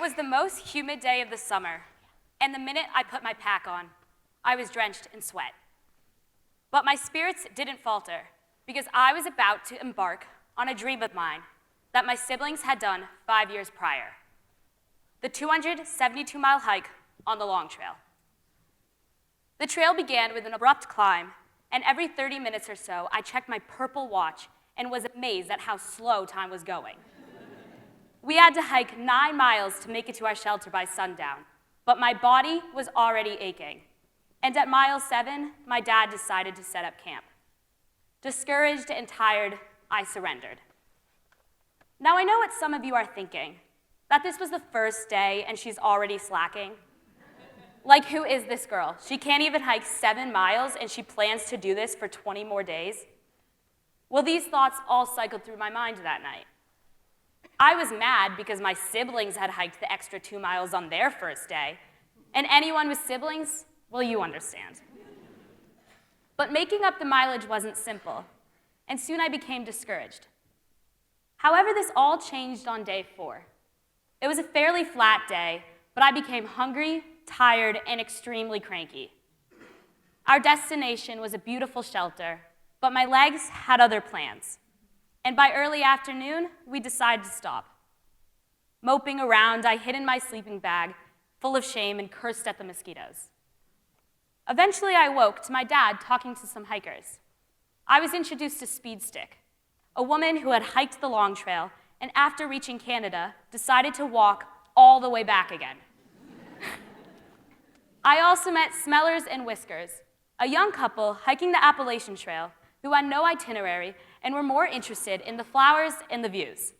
It was the most humid day of the summer, and the minute I put my pack on, I was drenched in sweat. But my spirits didn't falter, because I was about to embark on a dream of mine that my siblings had done 5 years prior: the 272-mile hike on the Long Trail. The trail began with an abrupt climb, and every 30 minutes or so, I checked my purple watch and was amazed at how slow time was going. We had to hike 9 miles to make it to our shelter by sundown, but my body was already aching. And at mile 7, my dad decided to set up camp. Discouraged and tired, I surrendered. Now I know what some of you are thinking, that this was the first day and she's already slacking. Like, who is this girl? She can't even hike 7 miles and she plans to do this for 20 more days? Well, these thoughts all cycled through my mind that night. I was mad because my siblings had hiked the extra 2 miles on their first day, and anyone with siblings, well, you understand. But making up the mileage wasn't simple, and soon I became discouraged. However, this all changed on day 4. It was a fairly flat day, but I became hungry, tired, and extremely cranky. Our destination was a beautiful shelter, but my legs had other plans. And by early afternoon, we decided to stop. Moping around, I hid in my sleeping bag, full of shame, and cursed at the mosquitoes. Eventually, I woke to my dad talking to some hikers. I was introduced to Speed Stick, a woman who had hiked the Long Trail, and after reaching Canada, decided to walk all the way back again. I also met Smellers and Whiskers, a young couple hiking the Appalachian Trail who had no itinerary and were more interested in the flowers and the views.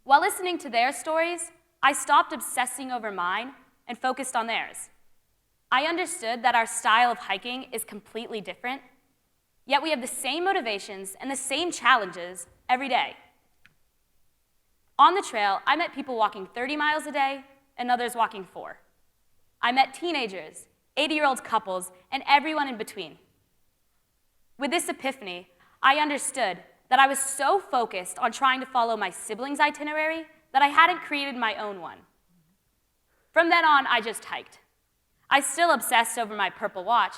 While listening to their stories, I stopped obsessing over mine and focused on theirs. I understood that our style of hiking is completely different, yet we have the same motivations and the same challenges every day. On the trail, I met people walking 30 miles a day and others walking 4. I met teenagers, 80-year-old couples, and everyone in between. With this epiphany, I understood that I was so focused on trying to follow my siblings' itinerary that I hadn't created my own one. From then on, I just hiked. I still obsessed over my purple watch,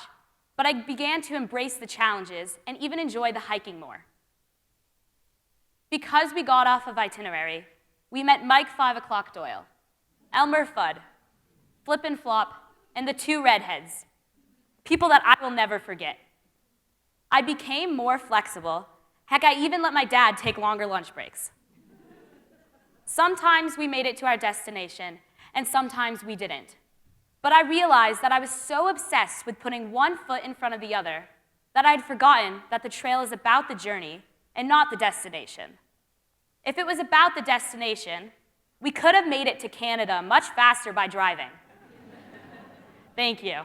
but I began to embrace the challenges and even enjoy the hiking more. Because we got off of itinerary, we met Mike 5 o'clock Doyle, Elmur Fudd, Flip and Flop, and the 2 redheads, people that I will never forget. I became more flexible. Heck, I even let my dad take longer lunch breaks. Sometimes we made it to our destination, and sometimes we didn't. But I realized that I was so obsessed with putting one foot in front of the other that I'd forgotten that the trail is about the journey and not the destination. If it was about the destination, we could have made it to Canada much faster by driving. Thank you.